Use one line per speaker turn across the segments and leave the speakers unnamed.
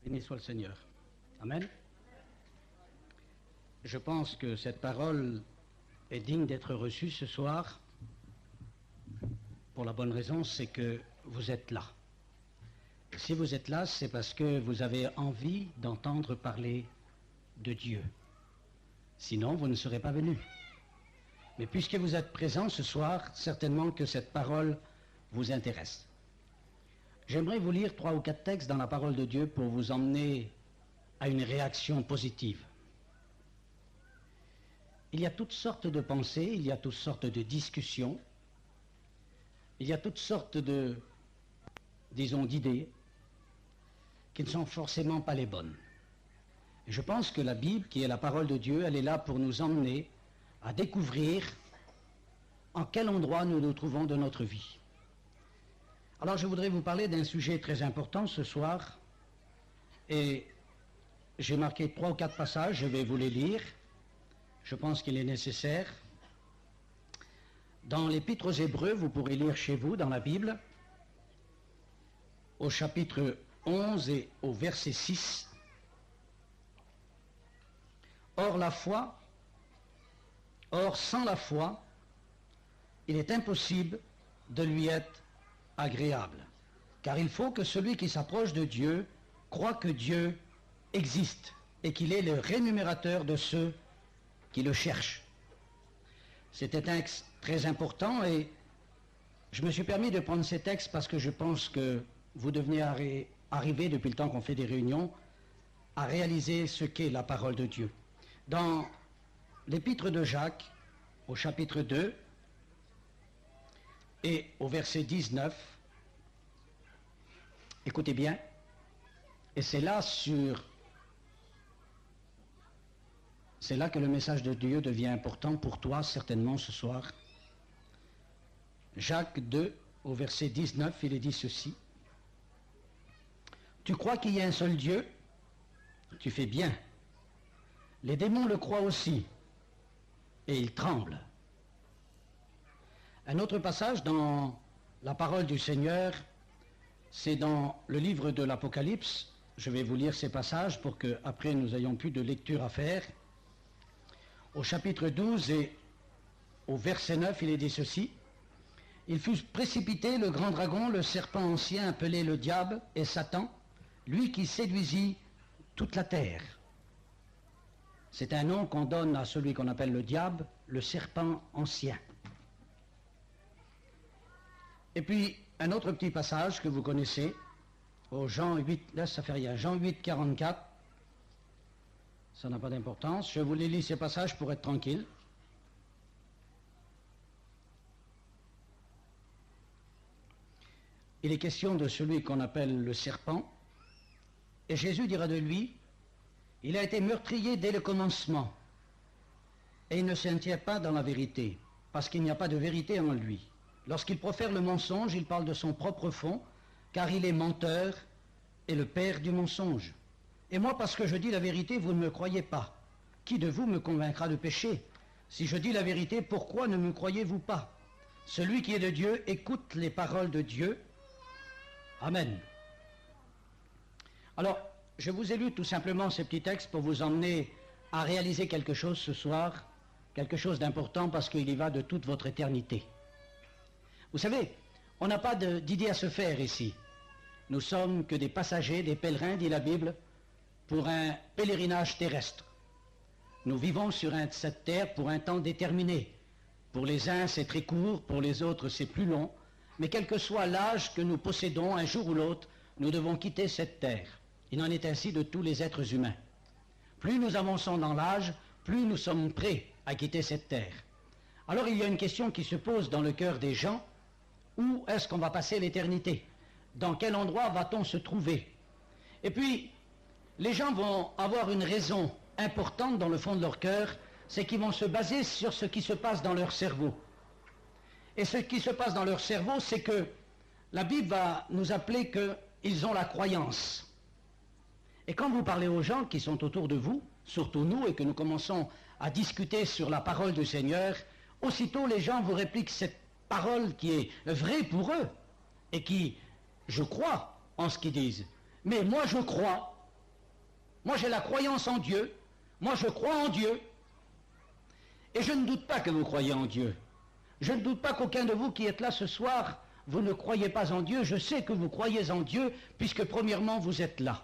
Béni soit le Seigneur. Amen. Je pense que cette parole est digne d'être reçue ce soir pour la bonne raison, c'est que vous êtes là. Et si vous êtes là, c'est parce que vous avez envie d'entendre parler de Dieu. Sinon, vous ne serez pas venus. Mais puisque vous êtes présents ce soir, certainement que cette parole vous intéresse. J'aimerais vous lire 3 ou 4 textes dans la parole de Dieu pour vous emmener à une réaction positive. Il y a toutes sortes de pensées, il y a toutes sortes de discussions, il y a toutes sortes de, disons, d'idées qui ne sont forcément pas les bonnes. Et je pense que la Bible, qui est la parole de Dieu, elle est là pour nous emmener à découvrir en quel endroit nous nous trouvons de notre vie. Alors je voudrais vous parler d'un sujet très important ce soir, et j'ai marqué 3 ou 4 passages, je vais vous les lire, je pense qu'il est nécessaire. Dans l'Épître aux Hébreux, vous pourrez lire chez vous dans la Bible, au chapitre 11 et au verset 6. Or sans la foi, il est impossible de lui être agréable. Car il faut que celui qui s'approche de Dieu croit que Dieu existe et qu'il est le rémunérateur de ceux qui le cherchent. C'est un texte très important et je me suis permis de prendre ces textes parce que je pense que vous devenez arriver, depuis le temps qu'on fait des réunions, à réaliser ce qu'est la parole de Dieu. Dans l'Épître de Jacques, au chapitre 2 et au verset 19, écoutez bien, et c'est là que le message de Dieu devient important pour toi, certainement, ce soir. Jacques 2, au verset 19, il est dit ceci. « Tu crois qu'il y a un seul Dieu? Tu fais bien. Les démons le croient aussi, et ils tremblent. » Un autre passage dans la parole du Seigneur, c'est dans le livre de l'Apocalypse. Je vais vous lire ces passages pour qu'après nous ayons plus de lecture à faire. Au chapitre 12 et au verset 9, il est dit ceci. « Il fut précipité le grand dragon, le serpent ancien appelé le diable et Satan, lui qui séduisit toute la terre. » C'est un nom qu'on donne à celui qu'on appelle le diable, le serpent ancien. Et puis, un autre petit passage que vous connaissez, au Jean 8, là ça fait rien, Jean 8, 44, ça n'a pas d'importance, je vous les lis ces passages pour être tranquille. Il est question de celui qu'on appelle le serpent, et Jésus dira de lui, il a été meurtrier dès le commencement, et il ne s'en tient pas dans la vérité, parce qu'il n'y a pas de vérité en lui. Lorsqu'il profère le mensonge, il parle de son propre fond, car il est menteur et le père du mensonge. Et moi, parce que je dis la vérité, vous ne me croyez pas. Qui de vous me convaincra de péché? Si je dis la vérité, pourquoi ne me croyez-vous pas? Celui qui est de Dieu écoute les paroles de Dieu. Amen. Alors, je vous ai lu tout simplement ces petits textes pour vous emmener à réaliser quelque chose ce soir, quelque chose d'important parce qu'il y va de toute votre éternité. Vous savez, on n'a pas d'idée à se faire ici. Nous sommes que des passagers, des pèlerins, dit la Bible, pour un pèlerinage terrestre. Nous vivons sur cette terre pour un temps déterminé. Pour les uns, c'est très court, pour les autres, c'est plus long. Mais quel que soit l'âge que nous possédons, un jour ou l'autre, nous devons quitter cette terre. Il en est ainsi de tous les êtres humains. Plus nous avançons dans l'âge, plus nous sommes prêts à quitter cette terre. Alors il y a une question qui se pose dans le cœur des gens. Où est-ce qu'on va passer l'éternité? Dans quel endroit va-t-on se trouver? Et puis, les gens vont avoir une raison importante dans le fond de leur cœur, c'est qu'ils vont se baser sur ce qui se passe dans leur cerveau. Et ce qui se passe dans leur cerveau, c'est que la Bible va nous appeler qu'ils ont la croyance. Et quand vous parlez aux gens qui sont autour de vous, surtout nous, et que nous commençons à discuter sur la parole du Seigneur, aussitôt les gens vous répliquent cette parole qui est vraie pour eux, et qui, je crois en ce qu'ils disent. Mais moi je crois Moi j'ai la croyance en Dieu, moi je crois en Dieu, et je ne doute pas que vous croyez en Dieu. Je ne doute pas qu'aucun de vous qui êtes là ce soir, vous ne croyez pas en Dieu. Je sais que vous croyez en Dieu, puisque premièrement vous êtes là.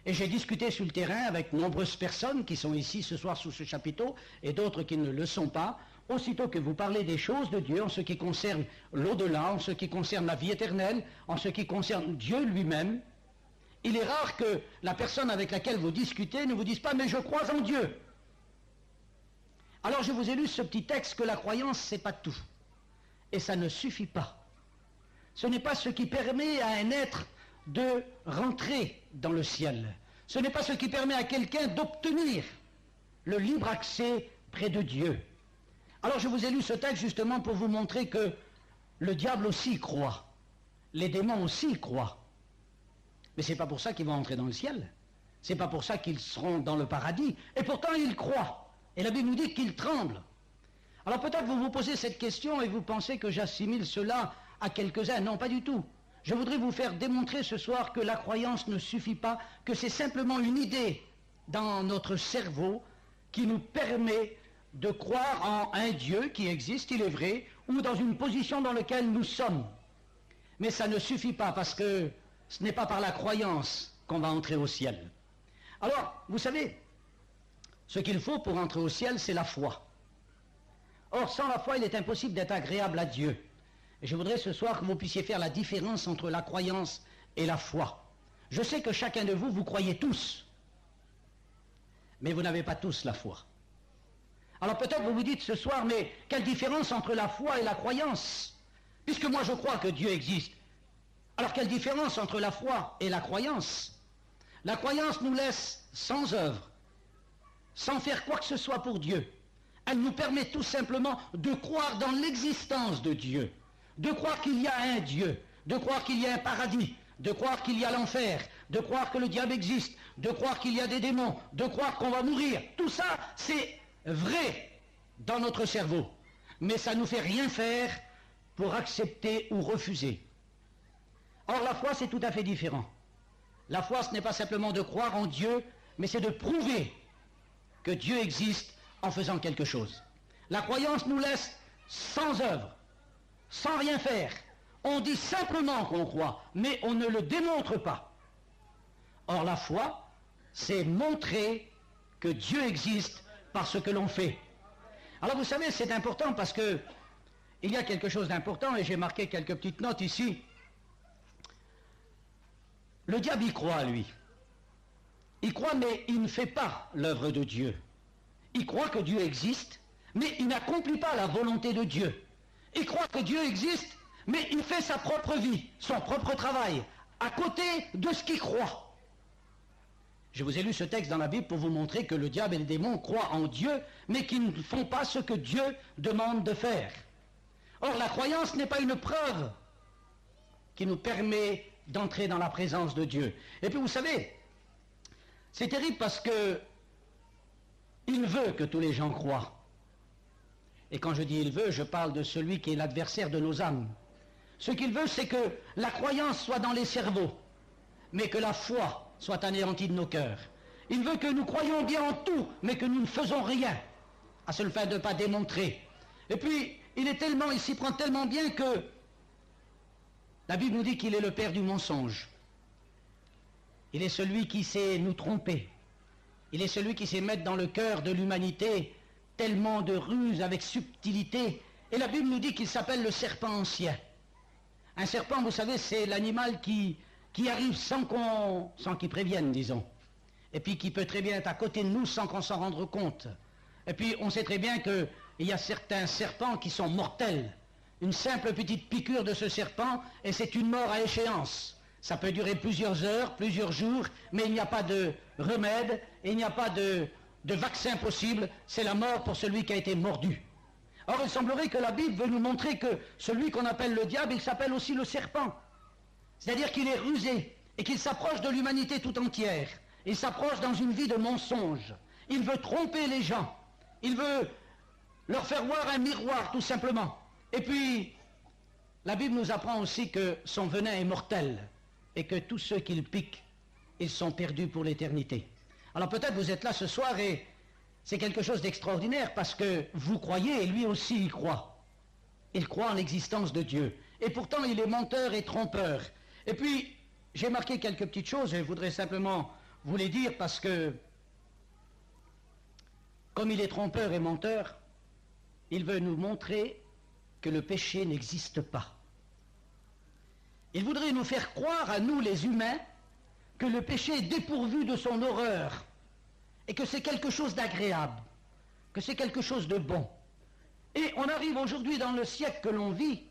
Et j'ai discuté sur le terrain avec nombreuses personnes qui sont ici ce soir sous ce chapiteau, et d'autres qui ne le sont pas. Aussitôt que vous parlez des choses de Dieu, en ce qui concerne l'au-delà, en ce qui concerne la vie éternelle, en ce qui concerne Dieu lui-même, il est rare que la personne avec laquelle vous discutez ne vous dise pas « mais je crois en Dieu ». Alors je vous ai lu ce petit texte que la croyance, c'est pas tout. Et ça ne suffit pas. Ce n'est pas ce qui permet à un être de rentrer dans le ciel. Ce n'est pas ce qui permet à quelqu'un d'obtenir le libre accès près de Dieu. Alors je vous ai lu ce texte justement pour vous montrer que le diable aussi croit. Les démons aussi croient. Mais ce n'est pas pour ça qu'ils vont entrer dans le ciel. Ce n'est pas pour ça qu'ils seront dans le paradis. Et pourtant ils croient. Et la Bible nous dit qu'ils tremblent. Alors peut-être vous vous posez cette question et vous pensez que j'assimile cela à quelques-uns. Non, pas du tout. Je voudrais vous faire démontrer ce soir que la croyance ne suffit pas, que c'est simplement une idée dans notre cerveau qui nous permet de croire en un Dieu qui existe, il est vrai, ou dans une position dans laquelle nous sommes. Mais ça ne suffit pas parce que ce n'est pas par la croyance qu'on va entrer au ciel. Alors, vous savez, ce qu'il faut pour entrer au ciel, c'est la foi. Or, sans la foi, il est impossible d'être agréable à Dieu. Et je voudrais ce soir que vous puissiez faire la différence entre la croyance et la foi. Je sais que chacun de vous, vous croyez tous, mais vous n'avez pas tous la foi. Alors peut-être vous vous dites ce soir, mais quelle différence entre la foi et la croyance? Puisque moi je crois que Dieu existe. Alors quelle différence entre la foi et la croyance? La croyance nous laisse sans œuvre, sans faire quoi que ce soit pour Dieu. Elle nous permet tout simplement de croire dans l'existence de Dieu, de croire qu'il y a un Dieu, de croire qu'il y a un paradis, de croire qu'il y a l'enfer, de croire que le diable existe, de croire qu'il y a des démons, de croire qu'on va mourir. Tout ça, c'est vrai dans notre cerveau, mais ça ne nous fait rien faire pour accepter ou refuser. Or, la foi, c'est tout à fait différent. La foi, ce n'est pas simplement de croire en Dieu, mais c'est de prouver que Dieu existe en faisant quelque chose. La croyance nous laisse sans œuvre, sans rien faire. On dit simplement qu'on croit, mais on ne le démontre pas. Or, la foi, c'est montrer que Dieu existe par ce que l'on fait. Alors, vous savez, c'est important parce que il y a quelque chose d'important, et j'ai marqué quelques petites notes ici. Le diable y croit, lui. Il croit, mais il ne fait pas l'œuvre de Dieu. Il croit que Dieu existe, mais il n'accomplit pas la volonté de Dieu. Il croit que Dieu existe, mais il fait sa propre vie, son propre travail, à côté de ce qu'il croit. Je vous ai lu ce texte dans la Bible pour vous montrer que le diable et les démons croient en Dieu, mais qu'ils ne font pas ce que Dieu demande de faire. Or, la croyance n'est pas une preuve qui nous permet d'entrer dans la présence de Dieu. Et puis, vous savez, c'est terrible parce que il veut que tous les gens croient. Et quand je dis il veut, je parle de celui qui est l'adversaire de nos âmes. Ce qu'il veut, c'est que la croyance soit dans les cerveaux, mais que la foi soit anéantie de nos cœurs. Il veut que nous croyions bien en tout, mais que nous ne faisons rien, à seule fin de ne pas démontrer. Et puis, il s'y prend tellement bien que la Bible nous dit qu'il est le père du mensonge. Il est celui qui sait nous tromper. Il est celui qui sait mettre dans le cœur de l'humanité tellement de ruses avec subtilité. Et la Bible nous dit qu'il s'appelle le serpent ancien. Un serpent, vous savez, c'est l'animal qui arrive sans qu'il prévienne, disons. Et puis qui peut très bien être à côté de nous sans qu'on s'en rende compte. Et puis on sait très bien qu'il y a certains serpents qui sont mortels. Une simple petite piqûre de ce serpent et c'est une mort à échéance. Ça peut durer plusieurs heures, plusieurs jours, mais il n'y a pas de remède, et il n'y a pas de vaccin possible, c'est la mort pour celui qui a été mordu. Or, il semblerait que la Bible veut nous montrer que celui qu'on appelle le diable, il s'appelle aussi le serpent. C'est-à-dire qu'il est rusé, et qu'il s'approche de l'humanité tout entière. Il s'approche dans une vie de mensonge. Il veut tromper les gens. Il veut leur faire voir un miroir, tout simplement. Et puis, la Bible nous apprend aussi que son venin est mortel, et que tous ceux qu'il pique ils sont perdus pour l'éternité. Alors peut-être vous êtes là ce soir et c'est quelque chose d'extraordinaire parce que vous croyez et lui aussi il croit. Il croit en l'existence de Dieu. Et pourtant il est menteur et trompeur. Et puis j'ai marqué quelques petites choses et je voudrais simplement vous les dire parce que comme il est trompeur et menteur, il veut nous montrer que le péché n'existe pas. Il voudrait nous faire croire à nous les humains que le péché est dépourvu de son horreur et que c'est quelque chose d'agréable, que c'est quelque chose de bon. Et on arrive aujourd'hui dans le siècle que l'on vit,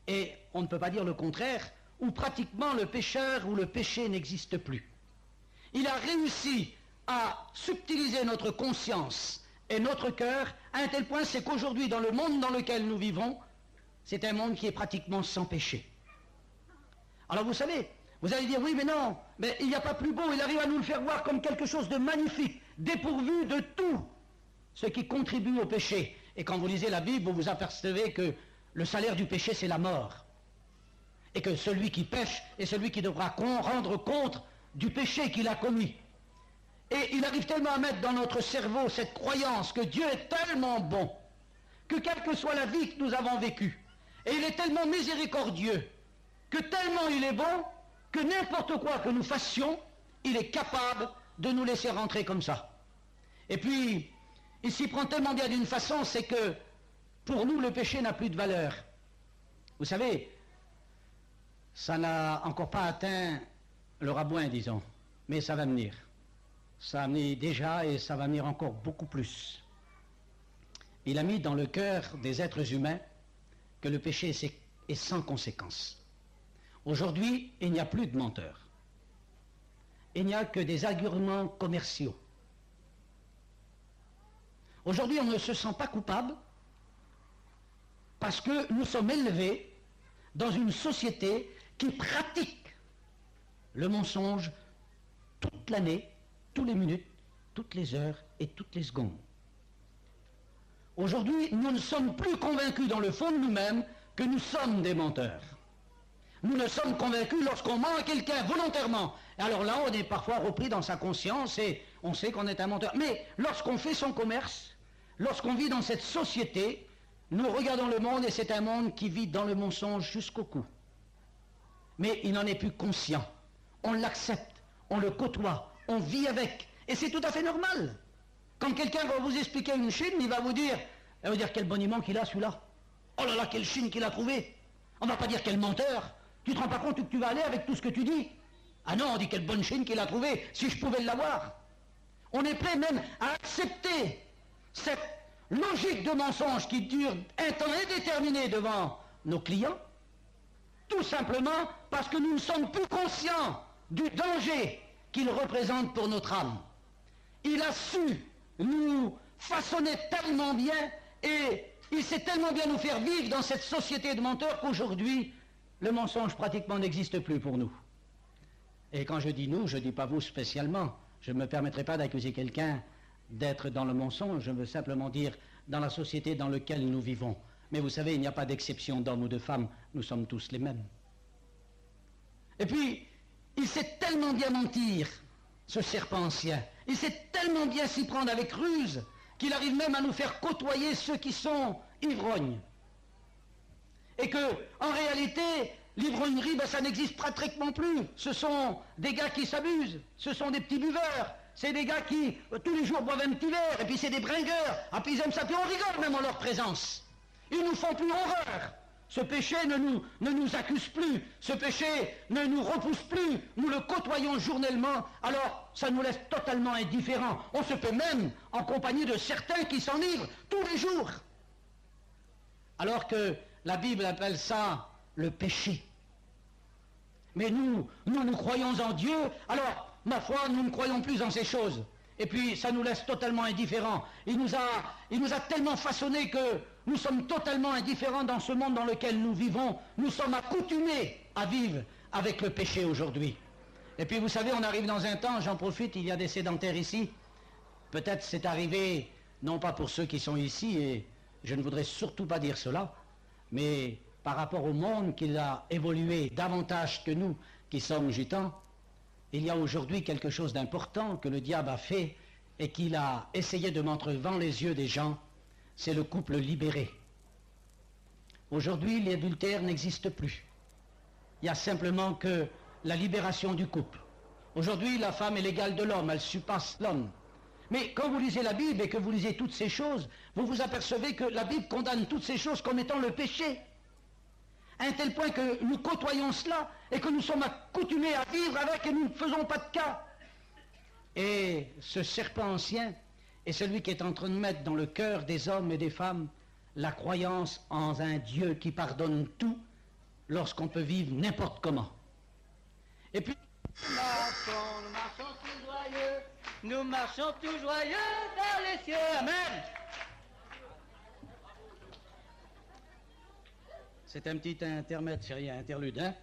et on ne peut pas dire le contraire, où pratiquement le pécheur ou le péché n'existe plus. Il a réussi à subtiliser notre conscience et notre cœur à un tel point, c'est qu'aujourd'hui, dans le monde dans lequel nous vivons, c'est un monde qui est pratiquement sans péché. Alors vous savez, vous allez dire, oui mais non, mais il n'y a pas plus beau, il arrive à nous le faire voir comme quelque chose de magnifique, dépourvu de tout ce qui contribue au péché. Et quand vous lisez la Bible, vous vous apercevez que le salaire du péché, c'est la mort. Et que celui qui pêche est celui qui devra rendre compte du péché qu'il a commis. Et il arrive tellement à mettre dans notre cerveau cette croyance que Dieu est tellement bon, que quelle que soit la vie que nous avons vécue, et il est tellement miséricordieux, que tellement il est bon, que n'importe quoi que nous fassions, il est capable de nous laisser rentrer comme ça. Et puis, il s'y prend tellement bien d'une façon, c'est que pour nous, le péché n'a plus de valeur. Vous savez, ça n'a encore pas atteint le rabouin, disons, mais ça va venir. Ça a amené déjà et ça va venir encore beaucoup plus. Il a mis dans le cœur des êtres humains que le péché est sans conséquence. Aujourd'hui, il n'y a plus de menteurs. Il n'y a que des arguments commerciaux. Aujourd'hui, on ne se sent pas coupable parce que nous sommes élevés dans une société qui pratique le mensonge toute l'année, toutes les minutes, toutes les heures et toutes les secondes. Aujourd'hui, nous ne sommes plus convaincus dans le fond de nous-mêmes que nous sommes des menteurs. Nous ne sommes convaincus lorsqu'on ment à quelqu'un volontairement. Alors là, on est parfois repris dans sa conscience et on sait qu'on est un menteur. Mais lorsqu'on fait son commerce, lorsqu'on vit dans cette société, nous regardons le monde et c'est un monde qui vit dans le mensonge jusqu'au cou. Mais il n'en est plus conscient. On l'accepte, on le côtoie, on vit avec. Et c'est tout à fait normal. Quand quelqu'un va vous expliquer une chine, il va vous dire quel boniment qu'il a celui-là. Oh là là, quelle chine qu'il a trouvé. On ne va pas dire quel menteur. Tu ne te rends pas compte où tu vas aller avec tout ce que tu dis? Ah non, on dit quelle bonne chine qu'il a trouvée, si je pouvais l'avoir. On est prêt même à accepter cette logique de mensonge qui dure un temps indéterminé devant nos clients, tout simplement parce que nous ne sommes plus conscients du danger qu'il représente pour notre âme. Il a su nous façonner tellement bien et il sait tellement bien nous faire vivre dans cette société de menteurs qu'aujourd'hui, le mensonge pratiquement n'existe plus pour nous. Et quand je dis nous, je ne dis pas vous spécialement. Je ne me permettrai pas d'accuser quelqu'un d'être dans le mensonge. Je veux simplement dire dans la société dans laquelle nous vivons. Mais vous savez, il n'y a pas d'exception d'hommes ou de femmes. Nous sommes tous les mêmes. Et puis, il sait tellement bien mentir, ce serpent ancien. Il sait tellement bien s'y prendre avec ruse qu'il arrive même à nous faire côtoyer ceux qui sont ivrognes. Et que, en réalité, l'ivrognerie, ça n'existe pratiquement plus. Ce sont des gars qui s'abusent, ce sont des petits buveurs, c'est des gars qui, tous les jours, boivent un petit verre, et puis c'est des bringueurs, ah, puis ils aiment ça, puis on rigole même en leur présence. Ils nous font plus horreur. Ce péché ne nous accuse plus, ce péché ne nous repousse plus, nous le côtoyons journellement, alors ça nous laisse totalement indifférents. On se peut même en compagnie de certains qui s'enivrent tous les jours. Alors que la Bible appelle ça le péché. Mais nous croyons en Dieu, alors, ma foi, nous ne croyons plus en ces choses. Et puis, ça nous laisse totalement indifférents. Il nous a tellement façonnés que nous sommes totalement indifférents dans ce monde dans lequel nous vivons. Nous sommes accoutumés à vivre avec le péché aujourd'hui. Et puis, vous savez, on arrive dans un temps, j'en profite, il y a des sédentaires ici. Peut-être c'est arrivé, non pas pour ceux qui sont ici, et je ne voudrais surtout pas dire cela, mais par rapport au monde qu'il a évolué davantage que nous qui sommes gitans, il y a aujourd'hui quelque chose d'important que le diable a fait et qu'il a essayé de mettre devant les yeux des gens, c'est le couple libéré. Aujourd'hui, l'adultère n'existe plus. Il y a simplement que la libération du couple. Aujourd'hui, la femme est l'égale de l'homme, elle surpasse l'homme. Mais quand vous lisez la Bible et que vous lisez toutes ces choses, vous vous apercevez que la Bible condamne toutes ces choses comme étant le péché. À un tel point que nous côtoyons cela et que nous sommes accoutumés à vivre avec et nous ne faisons pas de cas. Et ce serpent ancien est celui qui est en train de mettre dans le cœur des hommes et des femmes la croyance en un Dieu qui pardonne tout lorsqu'on peut vivre n'importe comment. Et puis,
nous marchons tout joyeux, nous marchons tout joyeux dans les cieux. Amen.
C'est un petit intermède, c'est rien, interlude, hein?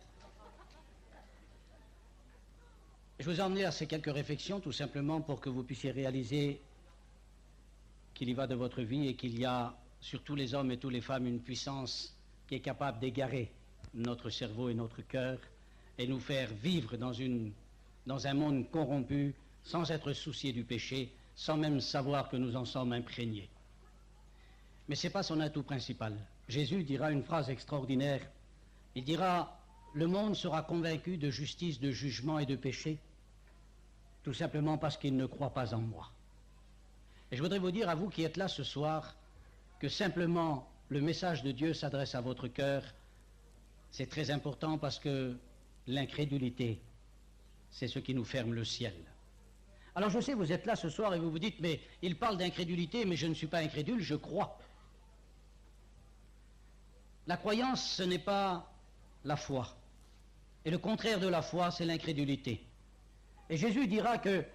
Je vous ai emmené à ces quelques réflexions, tout simplement pour que vous puissiez réaliser qu'il y va de votre vie et qu'il y a sur tous les hommes et toutes les femmes une puissance qui est capable d'égarer notre cerveau et notre cœur et nous faire vivre dans un monde corrompu sans être souciés du péché, sans même savoir que nous en sommes imprégnés. Mais ce n'est pas son atout principal. Jésus dira une phrase extraordinaire. Il dira, le monde sera convaincu de justice, de jugement et de péché, tout simplement parce qu'il ne croit pas en moi. Et je voudrais vous dire à vous qui êtes là ce soir, que simplement le message de Dieu s'adresse à votre cœur. C'est très important parce que l'incrédulité, c'est ce qui nous ferme le ciel. Alors je sais, vous êtes là ce soir et vous vous dites, mais il parle d'incrédulité, mais je ne suis pas incrédule, je crois. La croyance, ce n'est pas la foi. Et le contraire de la foi, c'est l'incrédulité. Et Jésus dira que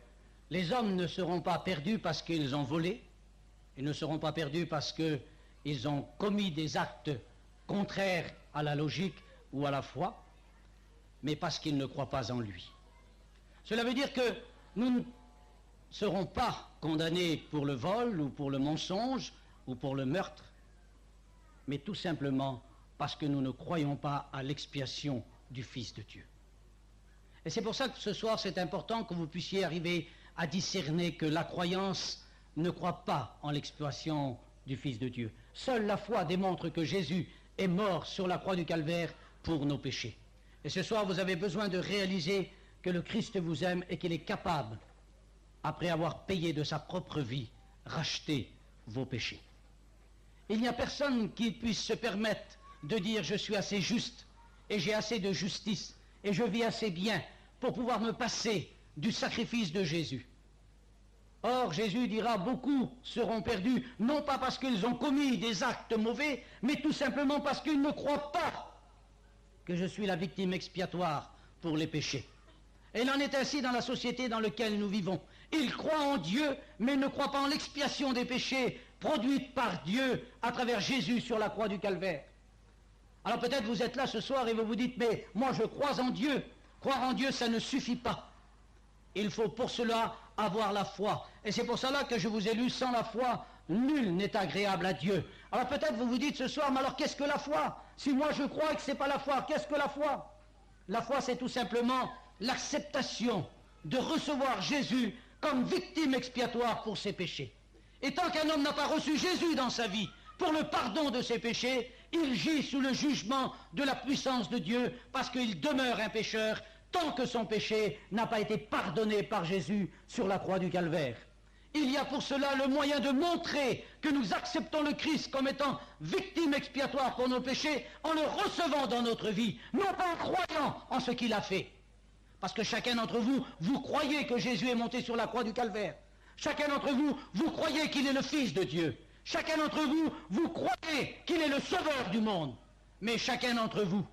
les hommes ne seront pas perdus parce qu'ils ont volé, ils ne seront pas perdus parce qu'ils ont commis des actes contraires à la logique ou à la foi, mais parce qu'ils ne croient pas en lui. Cela veut dire que nous ne serons pas condamnés pour le vol ou pour le mensonge ou pour le meurtre, mais tout simplement parce que nous ne croyons pas à l'expiation du Fils de Dieu. Et c'est pour ça que ce soir, c'est important que vous puissiez arriver à discerner que la croyance ne croit pas en l'expiation du Fils de Dieu. Seule la foi démontre que Jésus est mort sur la croix du Calvaire pour nos péchés. Et ce soir, vous avez besoin de réaliser que le Christ vous aime et qu'il est capable, après avoir payé de sa propre vie, racheter vos péchés. Il n'y a personne qui puisse se permettre de dire « je suis assez juste et j'ai assez de justice et je vis assez bien pour pouvoir me passer du sacrifice de Jésus ». Or, Jésus dira, beaucoup seront perdus, non pas parce qu'ils ont commis des actes mauvais, mais tout simplement parce qu'ils ne croient pas que je suis la victime expiatoire pour les péchés. Et il en est ainsi dans la société dans laquelle nous vivons. Ils croient en Dieu, mais ne croient pas en l'expiation des péchés produite par Dieu à travers Jésus sur la croix du Calvaire. Alors peut-être vous êtes là ce soir et vous vous dites, mais moi je crois en Dieu. Croire en Dieu, ça ne suffit pas. Il faut pour cela avoir la foi. Et c'est pour cela que je vous ai lu, sans la foi, nul n'est agréable à Dieu. Alors peut-être vous vous dites ce soir, mais alors qu'est-ce que la foi? Si moi je crois que ce n'est pas la foi, qu'est-ce que la foi? La foi, c'est tout simplement l'acceptation de recevoir Jésus comme victime expiatoire pour ses péchés. Et tant qu'un homme n'a pas reçu Jésus dans sa vie pour le pardon de ses péchés, il gît sous le jugement de la puissance de Dieu parce qu'il demeure un pécheur tant que son péché n'a pas été pardonné par Jésus sur la croix du Calvaire. Il y a pour cela le moyen de montrer que nous acceptons le Christ comme étant victime expiatoire pour nos péchés en le recevant dans notre vie, non pas en croyant en ce qu'il a fait. Parce que chacun d'entre vous, vous croyez que Jésus est monté sur la croix du Calvaire. Chacun d'entre vous, vous croyez qu'il est le Fils de Dieu. Chacun d'entre vous, vous croyez qu'il est le Sauveur du monde. Mais chacun d'entre vous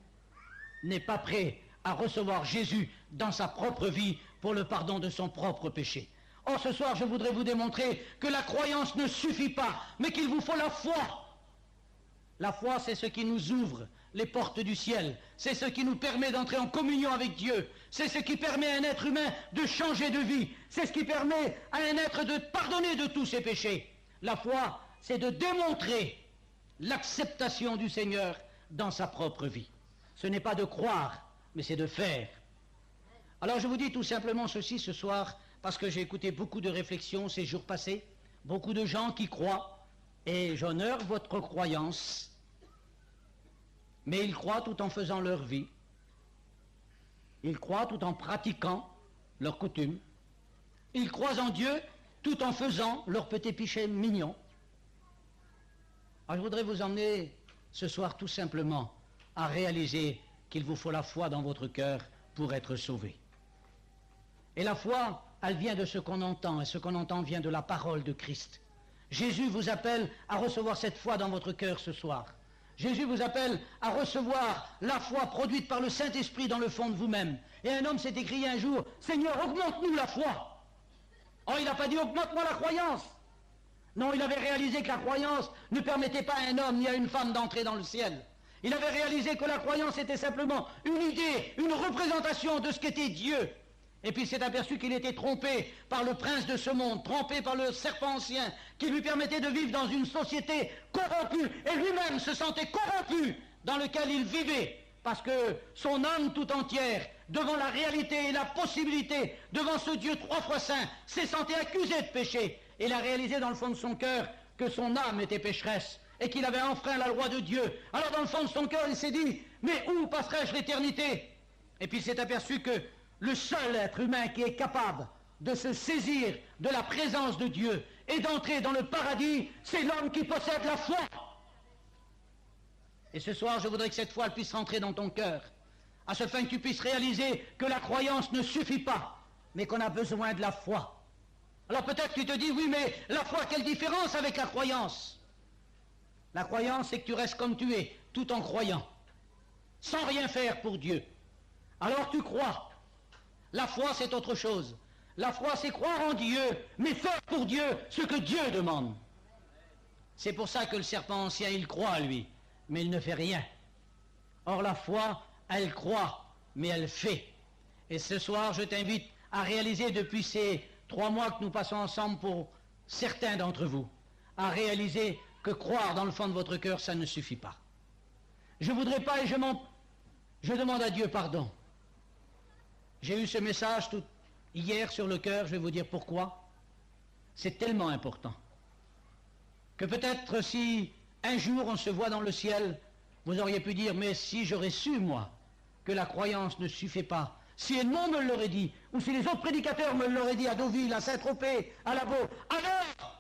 n'est pas prêt à recevoir Jésus dans sa propre vie pour le pardon de son propre péché. Or, ce soir, je voudrais vous démontrer que la croyance ne suffit pas, mais qu'il vous faut la foi. La foi, c'est ce qui nous ouvre les portes du ciel. C'est ce qui nous permet d'entrer en communion avec Dieu. C'est ce qui permet à un être humain de changer de vie. C'est ce qui permet à un être de pardonner de tous ses péchés. La foi, c'est de démontrer l'acceptation du Seigneur dans sa propre vie. Ce n'est pas de croire, mais c'est de faire. Alors je vous dis tout simplement ceci ce soir, parce que j'ai écouté beaucoup de réflexions ces jours passés, beaucoup de gens qui croient, et j'honore votre croyance, mais ils croient tout en faisant leur vie, ils croient tout en pratiquant leurs coutumes, ils croient en Dieu tout en faisant leurs petits péchés mignons. Alors je voudrais vous emmener ce soir tout simplement à réaliser qu'il vous faut la foi dans votre cœur pour être sauvé. Et la foi, elle vient de ce qu'on entend, et ce qu'on entend vient de la parole de Christ. Jésus vous appelle à recevoir cette foi dans votre cœur ce soir. Jésus vous appelle à recevoir la foi produite par le Saint-Esprit dans le fond de vous-même. Et un homme s'est écrié un jour, « Seigneur, augmente-nous la foi !» Oh, il n'a pas dit « augmente-moi la croyance !» Non, il avait réalisé que la croyance ne permettait pas à un homme ni à une femme d'entrer dans le ciel. Il avait réalisé que la croyance était simplement une idée, une représentation de ce qu'était Dieu. Et puis il s'est aperçu qu'il était trompé par le prince de ce monde, trompé par le serpent ancien, qui lui permettait de vivre dans une société corrompue, et lui-même se sentait corrompu dans lequel il vivait, parce que son âme tout entière, devant la réalité et la possibilité, devant ce Dieu 3 fois saint, s'est senti accusé de péché. Et il a réalisé dans le fond de son cœur que son âme était pécheresse, et qu'il avait enfreint la loi de Dieu. Alors dans le fond de son cœur, il s'est dit, mais où passerai-je l'éternité? Et puis il s'est aperçu que le seul être humain qui est capable de se saisir de la présence de Dieu et d'entrer dans le paradis, c'est l'homme qui possède la foi. Et ce soir, je voudrais que cette foi puisse rentrer dans ton cœur, à ce fin que tu puisses réaliser que la croyance ne suffit pas, mais qu'on a besoin de la foi. Alors peut-être tu te dis, oui, mais la foi, quelle différence avec la croyance? La croyance, c'est que tu restes comme tu es, tout en croyant, sans rien faire pour Dieu. Alors tu crois. La foi, c'est autre chose. La foi, c'est croire en Dieu, mais faire pour Dieu ce que Dieu demande. C'est pour ça que le serpent ancien, il croit, lui, mais il ne fait rien. Or, la foi, elle croit, mais elle fait. Et ce soir, je t'invite à réaliser depuis ces 3 mois que nous passons ensemble pour certains d'entre vous, à réaliser que croire dans le fond de votre cœur, ça ne suffit pas. Je ne voudrais pas, et je demande à Dieu pardon. J'ai eu ce message hier sur le cœur, je vais vous dire pourquoi. C'est tellement important que peut-être si un jour on se voit dans le ciel, vous auriez pu dire, mais si j'aurais su, moi, que la croyance ne suffit pas, si Edmond me l'aurait dit, ou si les autres prédicateurs me l'auraient dit à Deauville, à Saint-Tropez, à La Baule, alors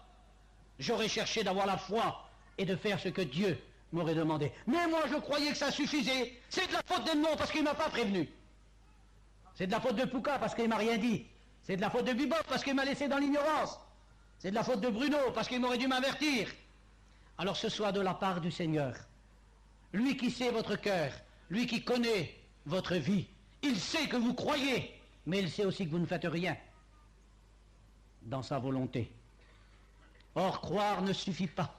j'aurais cherché d'avoir la foi et de faire ce que Dieu m'aurait demandé. Mais moi je croyais que ça suffisait. C'est de la faute d'Edmond parce qu'il ne m'a pas prévenu. C'est de la faute de Pouka parce qu'il ne m'a rien dit. C'est de la faute de Bibot parce qu'il m'a laissé dans l'ignorance. C'est de la faute de Bruno parce qu'il m'aurait dû m'avertir. Alors ce soit de la part du Seigneur. Lui qui sait votre cœur, lui qui connaît votre vie, il sait que vous croyez, mais il sait aussi que vous ne faites rien dans sa volonté. Or, croire ne suffit pas.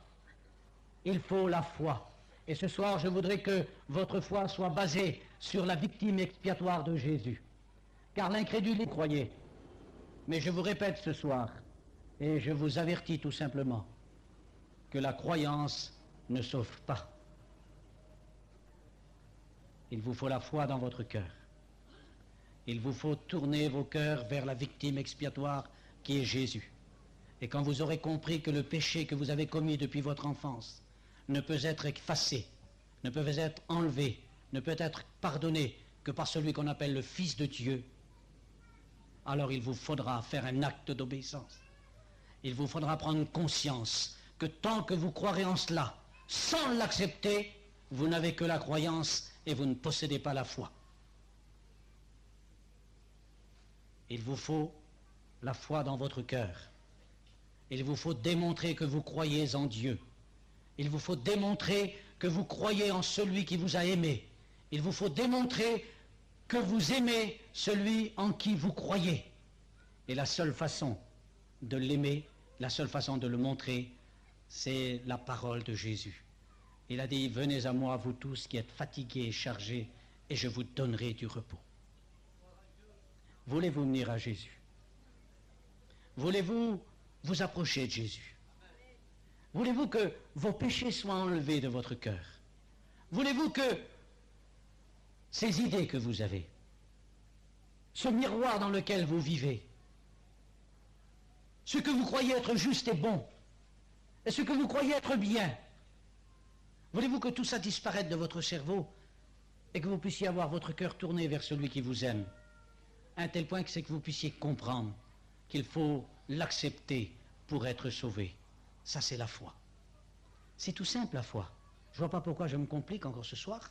Il faut la foi. Et ce soir, je voudrais que votre foi soit basée sur la victime expiatoire de Jésus. Car l'incrédulité croyait. Mais je vous répète ce soir, et je vous avertis tout simplement, que la croyance ne sauve pas. Il vous faut la foi dans votre cœur. Il vous faut tourner vos cœurs vers la victime expiatoire qui est Jésus. Et quand vous aurez compris que le péché que vous avez commis depuis votre enfance ne peut être effacé, ne peut être enlevé, ne peut être pardonné que par celui qu'on appelle le Fils de Dieu, alors il vous faudra faire un acte d'obéissance. Il vous faudra prendre conscience que tant que vous croirez en cela, sans l'accepter, vous n'avez que la croyance et vous ne possédez pas la foi. Il vous faut la foi dans votre cœur. Il vous faut démontrer que vous croyez en Dieu. Il vous faut démontrer que vous croyez en celui qui vous a aimé. Il vous faut démontrer que vous aimez celui en qui vous croyez. Et la seule façon de l'aimer, la seule façon de le montrer, c'est la parole de Jésus. Il a dit, venez à moi, vous tous qui êtes fatigués et chargés, et je vous donnerai du repos. Voulez-vous venir à Jésus? Voulez-vous vous approcher de Jésus? Voulez-vous que vos péchés soient enlevés de votre cœur? Voulez-vous que ces idées que vous avez ce miroir dans lequel vous vivez, ce que vous croyez être juste et bon, et ce que vous croyez être bien, voulez-vous que tout ça disparaisse de votre cerveau et que vous puissiez avoir votre cœur tourné vers celui qui vous aime, à un tel point que c'est que vous puissiez comprendre qu'il faut l'accepter pour être sauvé. Ça, c'est la foi. C'est tout simple, la foi. Je ne vois pas pourquoi je me complique encore ce soir.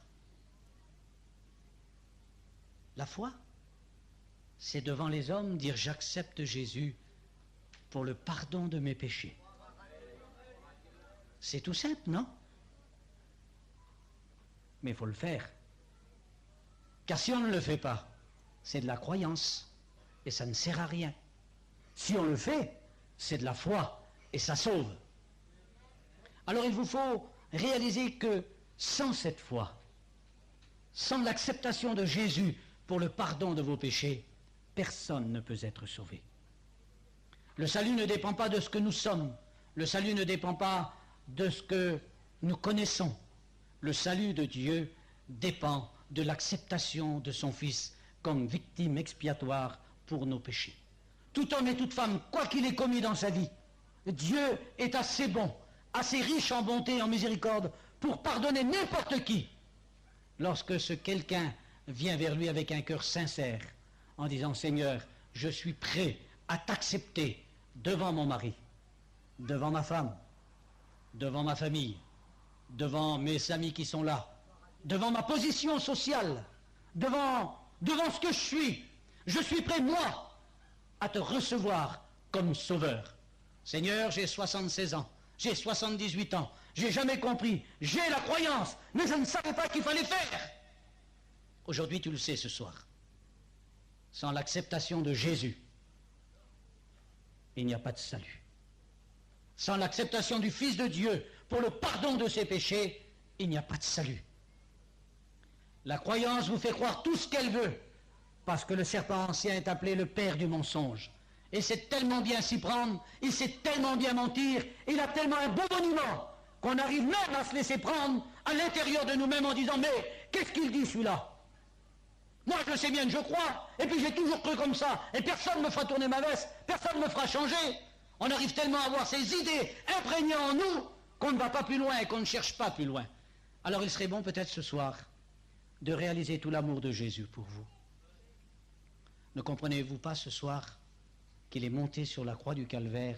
La foi, c'est devant les hommes dire « J'accepte Jésus pour le pardon de mes péchés ». C'est tout simple, non? Mais il faut le faire. Car si on ne le fait pas, c'est de la croyance et ça ne sert à rien. Si on le fait, c'est de la foi et ça sauve. Alors il vous faut réaliser que sans cette foi, sans l'acceptation de Jésus pour le pardon de vos péchés, personne ne peut être sauvé. Le salut ne dépend pas de ce que nous sommes. Le salut ne dépend pas de ce que nous connaissons. Le salut de Dieu dépend de l'acceptation de son Fils comme victime expiatoire pour nos péchés. Tout homme et toute femme, quoi qu'il ait commis dans sa vie, Dieu est assez bon, assez riche en bonté et en miséricorde pour pardonner n'importe qui lorsque ce quelqu'un vient vers lui avec un cœur sincère en disant « Seigneur, je suis prêt à t'accepter devant mon mari, devant ma femme, devant ma famille, devant mes amis qui sont là, devant ma position sociale, devant ce que je suis prêt, moi, à te recevoir comme sauveur. Seigneur, j'ai 76 ans, j'ai 78 ans, j'ai jamais compris, j'ai la croyance, mais je ne savais pas qu'il fallait faire. Aujourd'hui, tu le sais ce soir. Sans l'acceptation de Jésus, il n'y a pas de salut. Sans l'acceptation du Fils de Dieu pour le pardon de ses péchés, il n'y a pas de salut. La croyance vous fait croire tout ce qu'elle veut, parce que le serpent ancien est appelé le père du mensonge. Et sait tellement bien s'y prendre, il sait tellement bien mentir, il a tellement un bon monument, qu'on arrive même à se laisser prendre à l'intérieur de nous-mêmes en disant « Mais qu'est-ce qu'il dit celui-là ? Moi je sais bien que je crois, et puis j'ai toujours cru comme ça, et personne ne me fera tourner ma veste, personne ne me fera changer. » On arrive tellement à avoir ces idées imprégnées en nous qu'on ne va pas plus loin et qu'on ne cherche pas plus loin. Alors il serait bon peut-être ce soir de réaliser tout l'amour de Jésus pour vous. Ne comprenez-vous pas ce soir qu'il est monté sur la croix du Calvaire,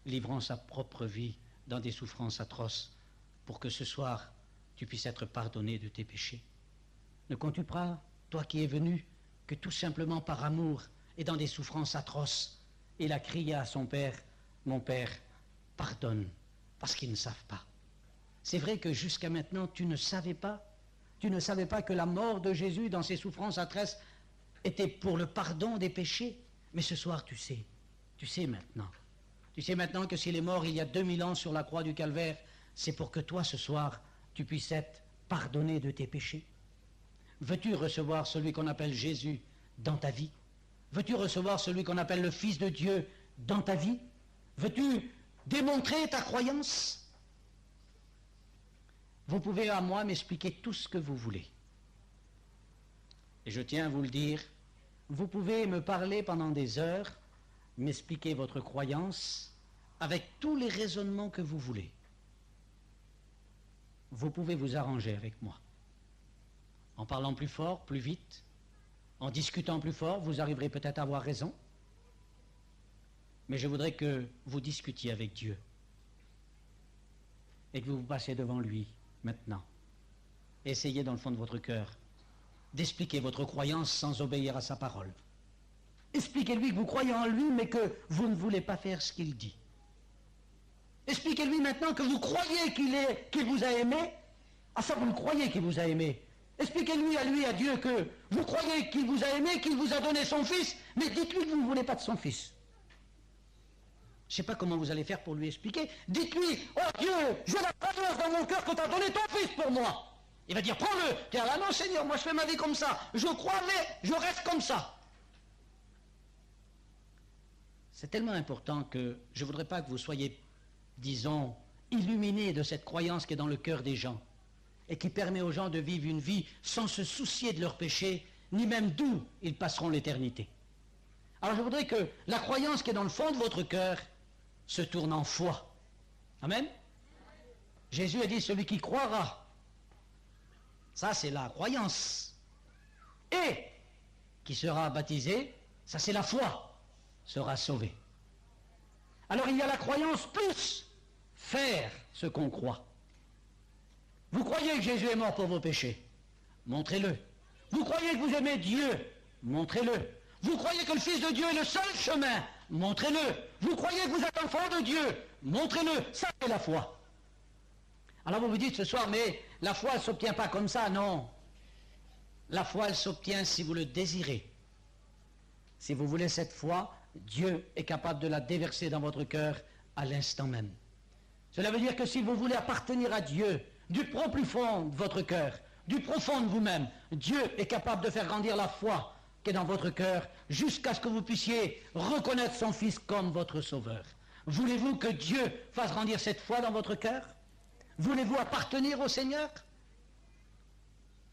livrant sa propre vie dans des souffrances atroces, pour que ce soir tu puisses être pardonné de tes péchés? Ne comptes-tu pas, toi qui es venu, que tout simplement par amour et dans des souffrances atroces, il a crié à son Père, « Mon Père, pardonne, parce qu'ils ne savent pas. » C'est vrai que jusqu'à maintenant, tu ne savais pas que la mort de Jésus dans ses souffrances atroces était pour le pardon des péchés. Mais ce soir, tu sais maintenant. Tu sais maintenant que s'il est mort il y a 2000 ans sur la croix du Calvaire, c'est pour que toi, ce soir, tu puisses être pardonné de tes péchés. Veux-tu recevoir celui qu'on appelle Jésus dans ta vie? Veux-tu recevoir celui qu'on appelle le Fils de Dieu dans ta vie? Veux-tu démontrer ta croyance? Vous pouvez à moi m'expliquer tout ce que vous voulez. Et je tiens à vous le dire, vous pouvez me parler pendant des heures, m'expliquer votre croyance avec tous les raisonnements que vous voulez. Vous pouvez vous arranger avec moi. En parlant plus fort, plus vite, en discutant plus fort, vous arriverez peut-être à avoir raison. Mais je voudrais que vous discutiez avec Dieu et que vous vous passiez devant lui maintenant. Essayez dans le fond de votre cœur d'expliquer votre croyance sans obéir à sa parole. Expliquez-lui que vous croyez en lui, mais que vous ne voulez pas faire ce qu'il dit. Expliquez-lui maintenant que vous croyez qu'il vous a aimé. Ah ça, vous le croyez qu'il vous a aimé. Expliquez-lui à Dieu que vous croyez qu'il vous a aimé, qu'il vous a donné son Fils, mais dites-lui que vous ne voulez pas de son Fils. Je ne sais pas comment vous allez faire pour lui expliquer. Dites-lui, oh Dieu, j'ai la croyance dans mon cœur que tu as donné ton Fils pour moi. Il va dire, prends-le. Tu dis, ah non Seigneur, moi je fais ma vie comme ça. Je crois, mais je reste comme ça. C'est tellement important que je ne voudrais pas que vous soyez, disons, illuminés de cette croyance qui est dans le cœur des gens et qui permet aux gens de vivre une vie sans se soucier de leurs péchés ni même d'où ils passeront l'éternité. Alors je voudrais que la croyance qui est dans le fond de votre cœur se tourne en foi. Amen. Jésus a dit, celui qui croira, ça c'est la croyance, et qui sera baptisé, ça c'est la foi, sera sauvé. Alors il y a la croyance plus faire ce qu'on croit. Vous croyez que Jésus est mort pour vos péchés? Montrez-le. Vous croyez que vous aimez Dieu? Montrez-le. Vous croyez que le Fils de Dieu est le seul chemin? Montrez-le. Vous croyez que vous êtes enfant de Dieu? Montrez-le. Ça c'est la foi. Alors vous vous dites ce soir, mais la foi elle ne s'obtient pas comme ça, non. La foi elle s'obtient si vous le désirez. Si vous voulez cette foi, Dieu est capable de la déverser dans votre cœur à l'instant même. Cela veut dire que si vous voulez appartenir à Dieu, du profond de votre cœur, du profond de vous-même, Dieu est capable de faire grandir la foi qui est dans votre cœur jusqu'à ce que vous puissiez reconnaître son Fils comme votre Sauveur. Voulez-vous que Dieu fasse grandir cette foi dans votre cœur? Voulez-vous appartenir au Seigneur?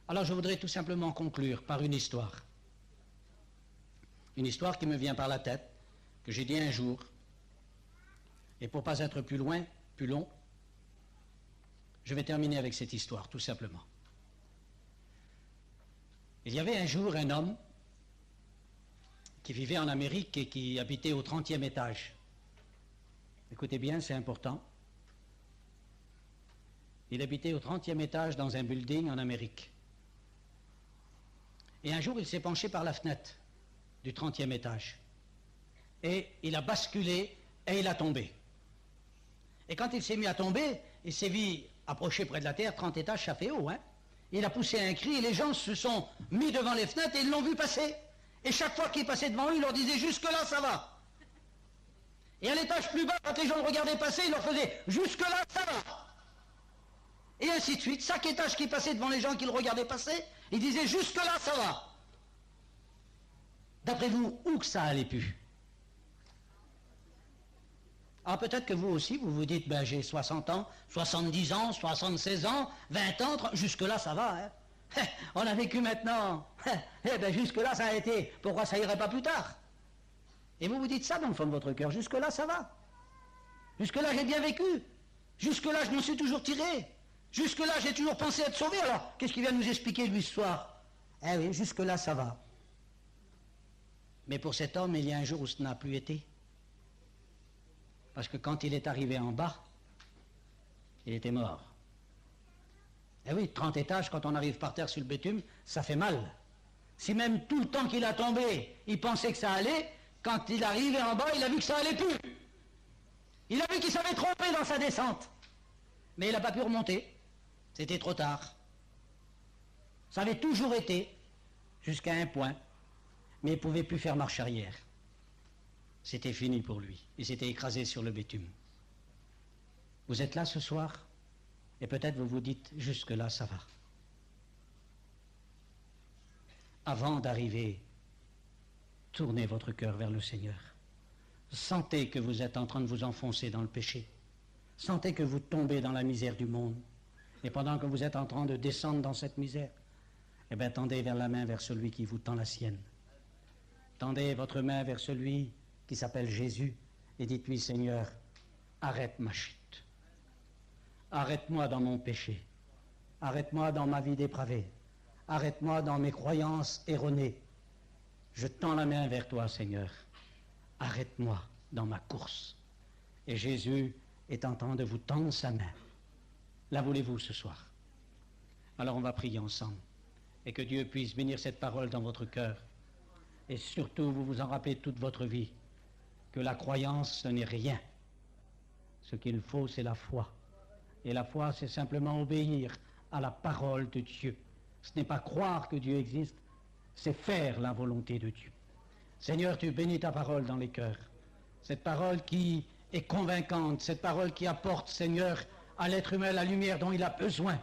Alors je voudrais tout simplement conclure par une histoire. Une histoire qui me vient par la tête, que j'ai dit un jour, et pour ne pas être plus long, je vais terminer avec cette histoire, tout simplement. Il y avait un jour un homme qui vivait en Amérique et qui habitait au 30e étage. Écoutez bien, c'est important. Il habitait au 30e étage dans un building en Amérique. Et un jour, il s'est penché par la fenêtre du 30e étage. Et il a basculé et il a tombé. Et quand il s'est mis à tomber, il s'est vu approcher près de la terre, 30 étages, ça fait haut, hein. Il a poussé un cri et les gens se sont mis devant les fenêtres et ils l'ont vu passer. Et chaque fois qu'il passait devant eux, il leur disait « Jusque-là, ça va ». Et à l'étage plus bas, quand les gens le regardaient passer, il leur faisait « Jusque-là, ça va ». Et ainsi de suite. Chaque étage qui passait devant les gens qui le regardaient passer, il disait « Jusque-là, ça va ». D'après vous, où que ça allait plus? Alors peut-être que vous aussi, vous vous dites, ben j'ai 60 ans, 70 ans, 76 ans, 20 ans, jusque-là ça va, hein. On a vécu maintenant, eh ben jusque-là ça a été, pourquoi ça irait pas plus tard? Et vous vous dites ça dans le fond de votre cœur, jusque-là ça va. Jusque-là j'ai bien vécu, jusque-là je m'en suis toujours tiré, jusque-là j'ai toujours pensé être sauvé, alors qu'est-ce qu'il vient nous expliquer lui ce soir? Eh oui, jusque-là ça va. Mais pour cet homme, il y a un jour où ce n'a plus été. Parce que quand il est arrivé en bas, il était mort. Eh oui, 30 étages, quand on arrive par terre sur le bitume, ça fait mal. Si même tout le temps qu'il a tombé, il pensait que ça allait, quand il arrivait en bas, il a vu que ça allait plus. Il a vu qu'il s'avait trompé dans sa descente. Mais il n'a pas pu remonter. C'était trop tard. Ça avait toujours été, jusqu'à un point, mais il ne pouvait plus faire marche arrière. C'était fini pour lui. Il s'était écrasé sur le bitume. Vous êtes là ce soir, et peut-être vous vous dites, jusque-là, ça va. Avant d'arriver, tournez votre cœur vers le Seigneur. Sentez que vous êtes en train de vous enfoncer dans le péché. Sentez que vous tombez dans la misère du monde. Et pendant que vous êtes en train de descendre dans cette misère, eh bien, tendez vers la main vers celui qui vous tend la sienne. Tendez votre main vers celui qui s'appelle Jésus, et dites-lui, Seigneur, arrête ma chute. Arrête-moi dans mon péché. Arrête-moi dans ma vie dépravée. Arrête-moi dans mes croyances erronées. Je tends la main vers toi, Seigneur. Arrête-moi dans ma course. Et Jésus est en train de vous tendre sa main. La voulez-vous ce soir? Alors on va prier ensemble. Et que Dieu puisse bénir cette parole dans votre cœur. Et surtout, vous vous en rappelez toute votre vie, que la croyance, ce n'est rien. Ce qu'il faut, c'est la foi. Et la foi, c'est simplement obéir à la parole de Dieu. Ce n'est pas croire que Dieu existe, c'est faire la volonté de Dieu. Seigneur, tu bénis ta parole dans les cœurs. Cette parole qui est convaincante, cette parole qui apporte, Seigneur, à l'être humain la lumière dont il a besoin.